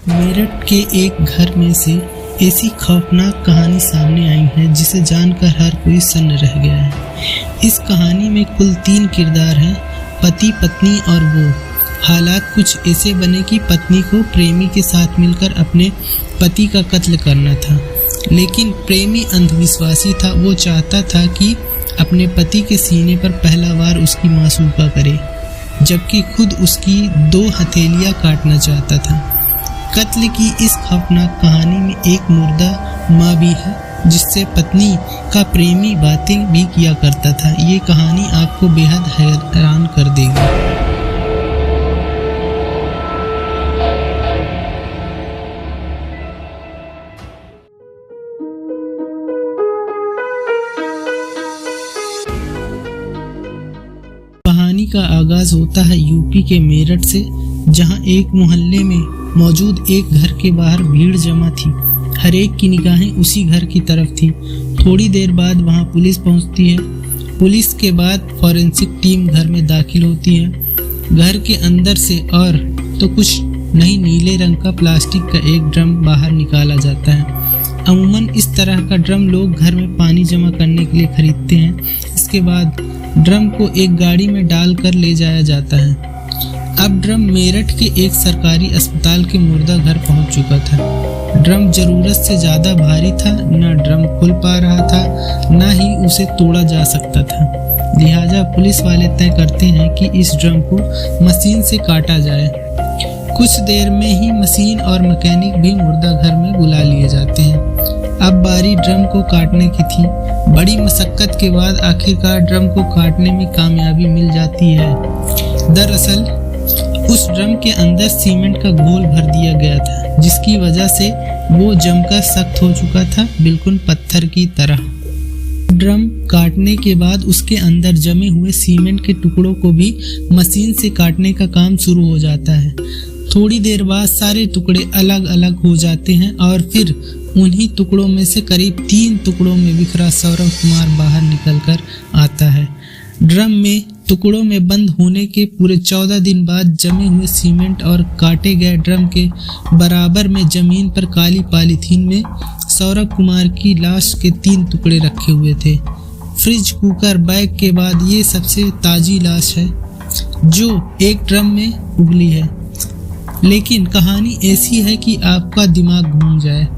मेरठ के एक घर में से ऐसी खौफनाक कहानी सामने आई है जिसे जानकर हर कोई सन्न रह गया है। इस कहानी में कुल 3 किरदार हैं, पति, पत्नी और वो। हालात कुछ ऐसे बने कि पत्नी को प्रेमी के साथ मिलकर अपने पति का कत्ल करना था, लेकिन प्रेमी अंधविश्वासी था। वो चाहता था कि अपने पति के सीने पर पहला वार उसकी मासूका करे, जबकि खुद उसकी 2 हथेलियां काटना चाहता था। कत्ल की इस खौफनाक कहानी में एक मुर्दा माँ भी है, जिससे पत्नी का प्रेमी बातें भी किया करता था। ये कहानी आपको बेहद हैरान कर देगी। कहानी का आगाज होता है यूपी के मेरठ से, जहां एक मोहल्ले में मौजूद एक घर के बाहर भीड़ जमा थी। हर एक की निगाहें उसी घर की तरफ थी। थोड़ी देर बाद वहां पुलिस पहुंचती है। पुलिस के बाद फॉरेंसिक टीम घर में दाखिल होती है। घर के अंदर से और तो कुछ नहीं, नीले रंग का प्लास्टिक का एक ड्रम बाहर निकाला जाता है। अमूमन इस तरह का ड्रम लोग घर में पानी जमा करने के लिए खरीदते हैं। इसके बाद ड्रम को एक गाड़ी में डालकर ले जाया जाता है। अब ड्रम मेरठ के एक सरकारी अस्पताल के मुर्दा घर पहुंच चुका था। ड्रम जरूरत से ज़्यादा भारी था, न ड्रम खुल पा रहा था, न ही उसे तोड़ा जा सकता था। लिहाजा पुलिस वाले तय करते हैं कि इस ड्रम को मशीन से काटा जाए। कुछ देर में ही मशीन और मैकेनिक भी मुर्दा घर में बुला लिए जाते हैं। अब बारी ड्रम को काटने की थी। बड़ी मशक्कत के बाद आखिरकार ड्रम को काटने में कामयाबी मिल जाती है। दरअसल उस ड्रम के अंदर सीमेंट का घोल भर दिया गया था, जिसकी वजह से वो जमकर सख्त हो चुका था, बिल्कुल पत्थर की तरह। ड्रम काटने के बाद उसके अंदर जमे हुए सीमेंट के टुकड़ों को भी मशीन से काटने का काम शुरू हो जाता है। थोड़ी देर बाद सारे टुकड़े अलग अलग हो जाते हैं और फिर उन्हीं टुकड़ों में से करीब 3 टुकड़ों में बिखरा सौरभ कुमार बाहर निकलकर आता है। ड्रम में टुकड़ों में बंद होने के पूरे 14 दिन बाद जमे हुए सीमेंट और काटे गए ड्रम के बराबर में जमीन पर काली पॉलीथीन में सौरभ कुमार की लाश के 3 टुकड़े रखे हुए थे। फ्रिज, कुकर, बैग के बाद ये सबसे ताजी लाश है जो एक ड्रम में उगली है। लेकिन कहानी ऐसी है कि आपका दिमाग घूम जाए।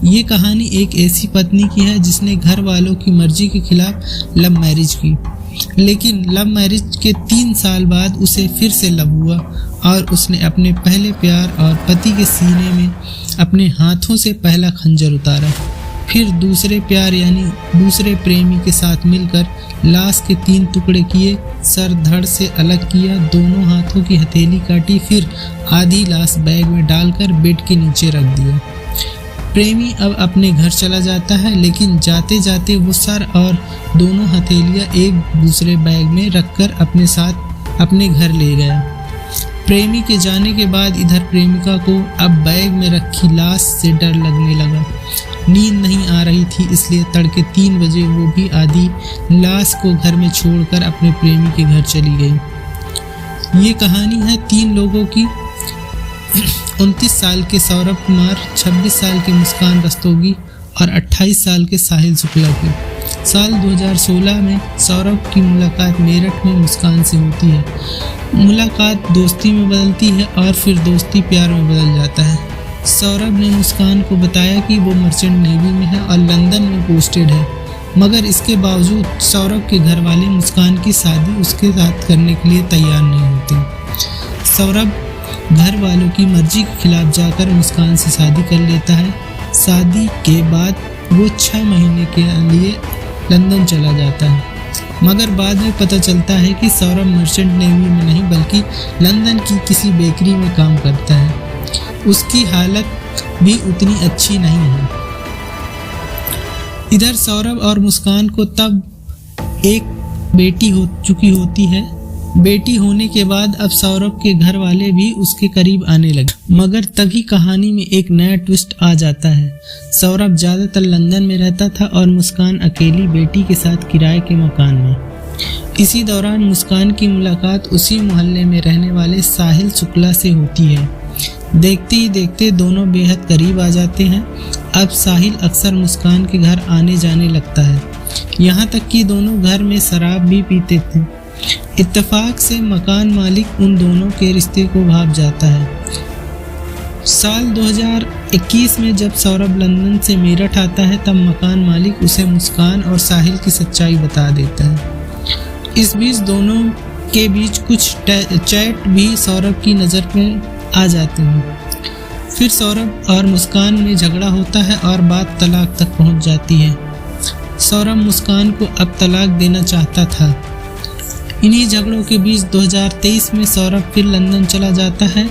ये कहानी एक ऐसी पत्नी की है जिसने घर वालों की मर्जी के खिलाफ लव मैरिज की, लेकिन लव मैरिज के 3 साल बाद उसे फिर से लव हुआ और उसने अपने पहले प्यार और पति के सीने में अपने हाथों से पहला खंजर उतारा। फिर दूसरे प्यार यानी दूसरे प्रेमी के साथ मिलकर लाश के 3 टुकड़े किए, सर धड़ से अलग किया, दोनों हाथों की हथेली काटी, फिर आधी लाश बैग में डालकर बेड के नीचे रख दिया। प्रेमी अब अपने घर चला जाता है, लेकिन जाते जाते वो सर और दोनों हथेलियां एक दूसरे बैग में रखकर अपने साथ अपने घर ले गया। प्रेमी के जाने के बाद इधर प्रेमिका को अब बैग में रखी लाश से डर लगने लगा। नींद नहीं आ रही थी, इसलिए तड़के 3 बजे वो भी आधी लाश को घर में छोड़कर अपने प्रेमी के घर चली गई। ये कहानी है 3 लोगों की। 29 साल के सौरभ कुमार, 26 साल के मुस्कान रस्तोगी और 28 साल के साहिल शुक्ला की। साल 2016 में सौरभ की मुलाकात मेरठ में मुस्कान से होती है। मुलाकात दोस्ती में बदलती है और फिर दोस्ती प्यार में बदल जाता है। सौरभ ने मुस्कान को बताया कि वो मर्चेंट नेवी में है और लंदन में पोस्टेड है, मगर इसके बावजूद सौरभ के घर वाले मुस्कान की शादी उसके साथ करने के लिए तैयार नहीं होते। सौरभ घर वालों की मर्जी के खिलाफ जाकर मुस्कान से शादी कर लेता है। शादी के बाद वो 6 महीने के लिए लंदन चला जाता है, मगर बाद में पता चलता है कि सौरभ मर्चेंट नेवी में नहीं बल्कि लंदन की किसी बेकरी में काम करता है। उसकी हालत भी उतनी अच्छी नहीं है। इधर सौरभ और मुस्कान को तब एक बेटी हो चुकी होती है। बेटी होने के बाद अब सौरभ के घर वाले भी उसके करीब आने लगे, मगर तभी कहानी में एक नया ट्विस्ट आ जाता है। सौरभ ज्यादातर लंदन में रहता था और मुस्कान अकेली बेटी के साथ किराए के मकान में। इसी दौरान मुस्कान की मुलाकात उसी मोहल्ले में रहने वाले साहिल शुक्ला से होती है। देखते ही देखते दोनों बेहद करीब आ जाते हैं। अब साहिल अक्सर मुस्कान के घर आने जाने लगता है, यहाँ तक कि दोनों घर में शराब भी पीते थे। इत्तेफाक से मकान मालिक उन दोनों के रिश्ते को भाप जाता है। साल 2021 में जब सौरभ लंदन से मेरठ आता है, तब मकान मालिक उसे मुस्कान और साहिल की सच्चाई बता देता है। इस बीच दोनों के बीच कुछ चैट भी सौरभ की नज़र में आ जाते हैं। फिर सौरभ और मुस्कान में झगड़ा होता है और बात तलाक तक पहुंच जाती है। सौरभ मुस्कान को अब तलाक देना चाहता था। इन्हीं झगड़ों के बीच 2023 में सौरभ फिर लंदन चला जाता है।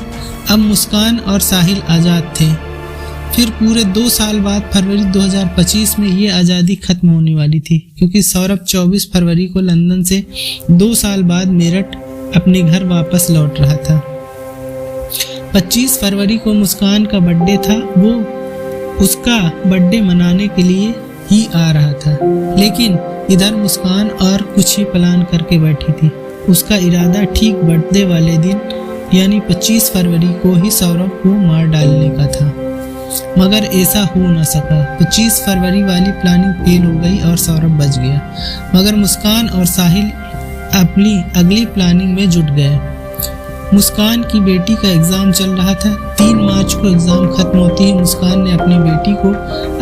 अब मुस्कान और साहिल आज़ाद थे। फिर पूरे 2 साल बाद फरवरी 2025 में ये आज़ादी खत्म होने वाली थी, क्योंकि सौरभ 24 फरवरी को लंदन से 2 साल बाद मेरठ अपने घर वापस लौट रहा था। 25 फरवरी को मुस्कान का बर्थडे था। वो उसका बर्थडे मनाने के लिए ही आ रहा था, लेकिन इधर मुस्कान और कुछ ही प्लान करके बैठी थी। उसका इरादा ठीक बर्थडे वाले दिन यानी 25 फरवरी को ही सौरभ को मार डालने का था, मगर ऐसा हो न सका। 25 फरवरी वाली प्लानिंग फेल हो गई और सौरभ बच गया, मगर मुस्कान और साहिल अपनी अगली प्लानिंग में जुट गए। मुस्कान की बेटी का एग्ज़ाम चल रहा था। 3 मार्च को एग्ज़ाम खत्म होते ही मुस्कान ने अपनी बेटी को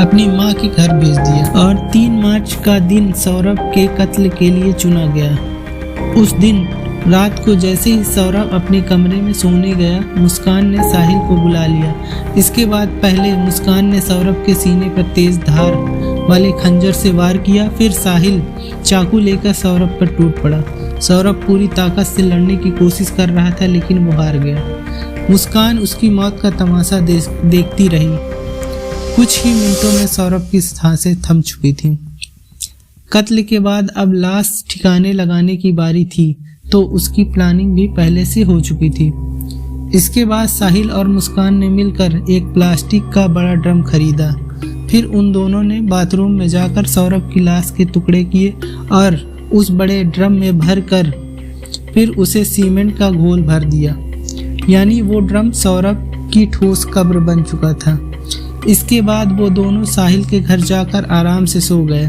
अपनी माँ के घर भेज दिया और 3 मार्च का दिन सौरभ के कत्ल के लिए चुना गया। उस दिन रात को जैसे ही सौरभ अपने कमरे में सोने गया, मुस्कान ने साहिल को बुला लिया। इसके बाद पहले मुस्कान ने सौरभ के सीने पर तेज धार वाले खंजर से वार किया, फिर साहिल चाकू लेकर सौरभ पर टूट पड़ा। सौरभ पूरी ताकत से लड़ने की कोशिश कर रहा था, लेकिन वो हार गया। मुस्कान उसकी मौत का तमाशा देखती रही। कुछ ही मिनटों में सौरभ की सांसें थम चुकी थीं। कत्ल के बाद अब लाश ठिकाने लगाने की बारी थी, तो उसकी प्लानिंग भी पहले से हो चुकी थी। इसके बाद साहिल और मुस्कान ने मिलकर एक प्लास्टिक का बड़ा ड्रम खरीदा। फिर उन दोनों ने बाथरूम में जाकर सौरभ की लाश के टुकड़े किए और उस बड़े ड्रम में भर कर फिर उसे सीमेंट का घोल भर दिया, यानी वो ड्रम सौरभ की ठोस कब्र बन चुका था। इसके बाद वो दोनों साहिल के घर जाकर आराम से सो गए।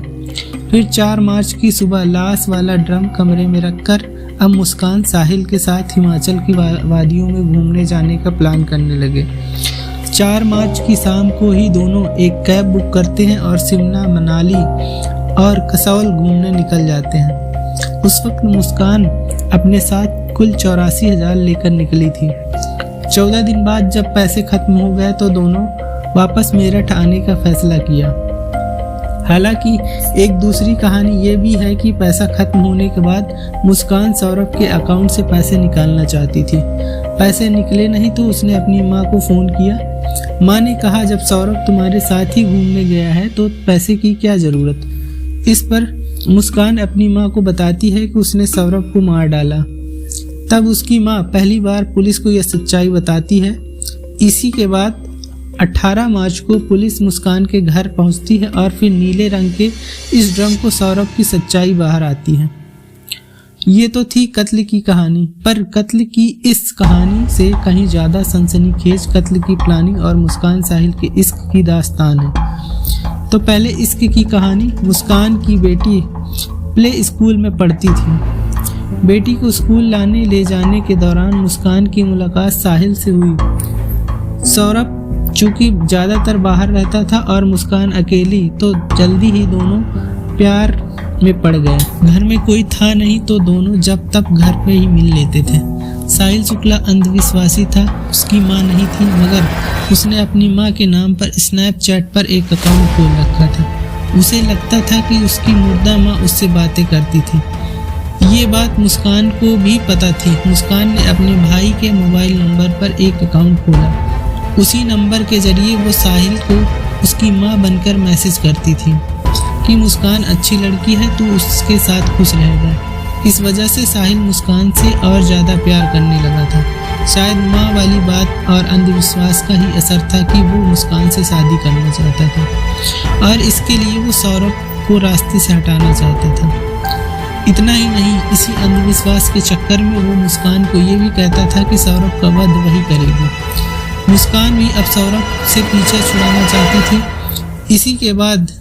फिर 4 मार्च की सुबह लाश वाला ड्रम कमरे में रखकर अब मुस्कान साहिल के साथ हिमाचल की वादियों में घूमने जाने का प्लान करने लगे। 4 मार्च की शाम को ही दोनों एक कैब बुक करते हैं और शिमला, मनाली और कसौल घूमने निकल जाते हैं। उस वक्त मुस्कान अपने साथ कुल 84,000 लेकर निकली थी। 14 दिन बाद जब पैसे खत्म हो गए तो दोनों वापस मेरठ आने का फैसला किया। हालांकि एक दूसरी कहानी ये भी है कि पैसा खत्म होने के बाद मुस्कान सौरभ के अकाउंट से पैसे निकालना चाहती थी। पैसे निकले नहीं तो उसने अपनी माँ को फ़ोन किया। माँ ने कहा, जब सौरभ तुम्हारे साथ ही घूमने गया है तो पैसे की क्या ज़रूरत। इस पर मुस्कान अपनी माँ को बताती है कि उसने सौरभ को मार डाला। तब उसकी माँ पहली बार पुलिस को यह सच्चाई बताती है। इसी के बाद 18 मार्च को पुलिस मुस्कान के घर पहुंचती है और फिर नीले रंग के इस ड्रम को सौरभ की सच्चाई बाहर आती है। ये तो थी कत्ल की कहानी, पर कत्ल की इस कहानी से कहीं ज़्यादा सनसनीखेज कत्ल की प्लानिंग और मुस्कान साहिल के इश्क की दास्तान है। तो पहले इश्क की कहानी। मुस्कान की बेटी प्ले स्कूल में पढ़ती थी। बेटी को स्कूल लाने ले जाने के दौरान मुस्कान की मुलाकात साहिल से हुई। सौरभ चूँकि ज़्यादातर बाहर रहता था और मुस्कान अकेली, तो जल्दी ही दोनों प्यार में पड़ गए। घर में कोई था नहीं तो दोनों जब तब घर पे ही मिल लेते थे। साहिल शुक्ला अंधविश्वासी था। उसकी माँ नहीं थी, मगर उसने अपनी माँ के नाम पर स्नैपचैट पर एक अकाउंट खोल रखा था। उसे लगता था कि उसकी मुर्दा माँ उससे बातें करती थी। ये बात मुस्कान को भी पता थी। मुस्कान ने अपने भाई के मोबाइल नंबर पर एक अकाउंट खोला। उसी नंबर के जरिए वो साहिल को उसकी माँ बनकर मैसेज करती थी कि मुस्कान अच्छी लड़की है, तू उसके साथ खुश रहेगा। इस वजह से साहिल मुस्कान से और ज़्यादा प्यार करने लगा था। शायद माँ वाली बात और अंधविश्वास का ही असर था कि वो मुस्कान से शादी करना चाहता था और इसके लिए वो सौरभ को रास्ते से हटाना चाहता था। इतना ही नहीं, इसी अंधविश्वास के चक्कर में वो मुस्कान को ये भी कहता था कि सौरभ का वध वही करेगी। मुस्कान भी अब सौरभ से पीछा छुड़ाना चाहती थी। इसी के बाद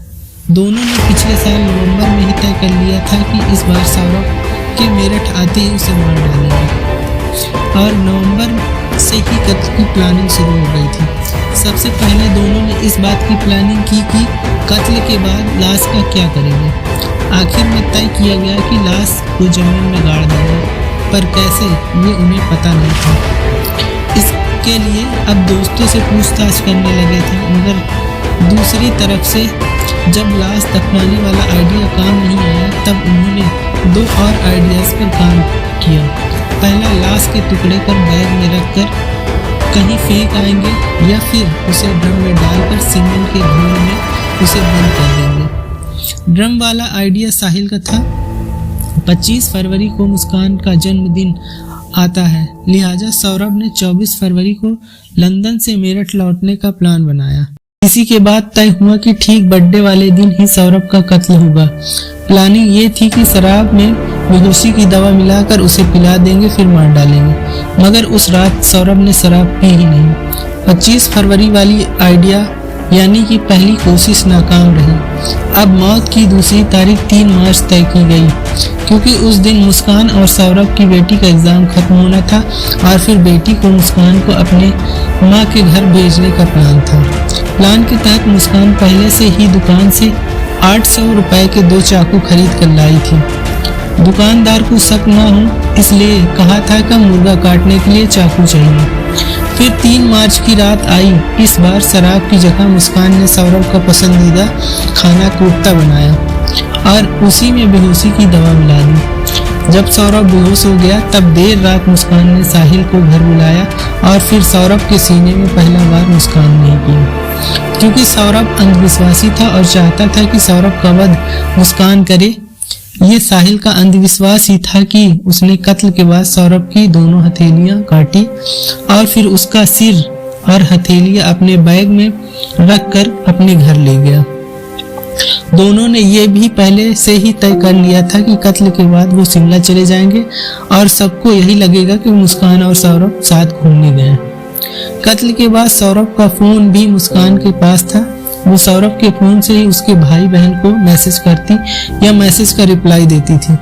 दोनों ने पिछले साल नवंबर में ही तय कर लिया था कि इस बार सौरभ के मेरठ आते ही उसे मार डालेंगे और नवंबर से ही कत्ल की प्लानिंग शुरू हो गई थी। सबसे पहले दोनों ने इस बात की प्लानिंग की कि कत्ल के बाद लाश का क्या करेंगे। आखिर में तय किया गया कि लाश को जमीन में गाड़ देंगे, पर कैसे ये उन्हें पता नहीं था। इसके लिए अब दोस्तों से पूछताछ करने लगे थे, मगर दूसरी तरफ से जब लाश दफनाने वाला आइडिया काम नहीं आया तब उन्होंने 2 और आइडियाज़ पर काम किया। पहला, लाश के टुकड़े पर बैग में रखकर कहीं फेंक आएंगे या फिर उसे ड्रम में डालकर सीमेंट के घोल में उसे बंद कर देंगे। ड्रम वाला आइडिया साहिल का था। 25 फरवरी को मुस्कान का जन्मदिन आता है, लिहाजा सौरभ ने 24 फरवरी को लंदन से मेरठ लौटने का प्लान बनाया। इसी के बाद तय हुआ कि ठीक बर्थडे वाले दिन ही सौरभ का कत्ल होगा। प्लानिंग ये थी कि शराब में बेहोशी की दवा मिलाकर उसे पिला देंगे फिर मार डालेंगे, मगर उस रात सौरभ ने शराब पी ही नहीं। 25 फरवरी वाली आइडिया यानी कि पहली कोशिश नाकाम रही। अब मौत की दूसरी तारीख 3 मार्च तय की गई, क्योंकि उस दिन मुस्कान और सौरभ की बेटी का एग्जाम खत्म होना था और फिर बेटी को मुस्कान को अपने माँ के घर भेजने का प्लान था। प्लान के तहत मुस्कान पहले से ही दुकान से 800 रुपए के 2 चाकू खरीद कर लाई थी। दुकानदार को शक न हो इसलिए कहा था कि मुर्गा काटने के लिए चाकू चाहिए। फिर 3 मार्च की रात आई। इस बार शराब की जगह मुस्कान ने सौरभ का पसंदीदा खाना कोफ्ता बनाया और उसी में बेहोशी की दवा मिला दी। जब सौरभ बेहोश हो गया तब देर रात मुस्कान ने साहिल को घर बुलाया और फिर सौरभ के सीने में पहला बार मुस्कान नहीं की, क्योंकि सौरभ अंधविश्वासी था और चाहता था कि सौरभ का वध मुस्कान करे। ये साहिल का अंधविश्वास ही था कि उसने कत्ल के बाद सौरभ की दोनों हथेलियां काटी और फिर उसका सिर और हथेलियां अपने बैग में रखकर अपने घर ले गया। दोनों ने ये भी पहले से ही तय कर लिया था कि कत्ल के बाद वो शिमला चले जाएंगे और सबको यही लगेगा कि मुस्कान और सौरभ साथ घूमने गए। कत्ल के बाद सौरभ का फोन भी मुस्कान के पास था। वो सौरभ के फोन से ही उसके भाई बहन को मैसेज करती या मैसेज का रिप्लाई देती थी,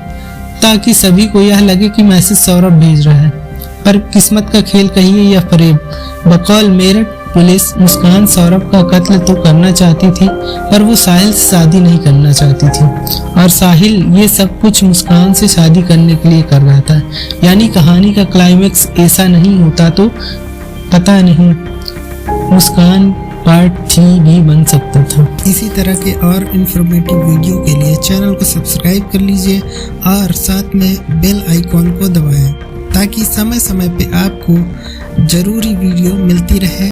ताकि सभी को यह लगे कि मैसेज सौरभ भेज रहा है। पर किस्मत का खेल कहिए या फरेब, बकौल मेरठ पुलिस मुस्कान सौरभ का कत्ल तो करना चाहती थी, पर वो साहिल से शादी नहीं करना चाहती थी और साहिल ये सब कुछ मुस्कान से शादी करने के लिए कर रहा था। यानी कहानी का क्लाइमेक्स ऐसा नहीं होता तो पता नहीं मुस्कान पार्ट 3 भी बन सकता था। इसी तरह के और इन्फॉर्मेटिव वीडियो के लिए चैनल को सब्सक्राइब कर लीजिए और साथ में बेल आइकॉन को दबाएं, ताकि समय समय पे आपको जरूरी वीडियो मिलती रहे।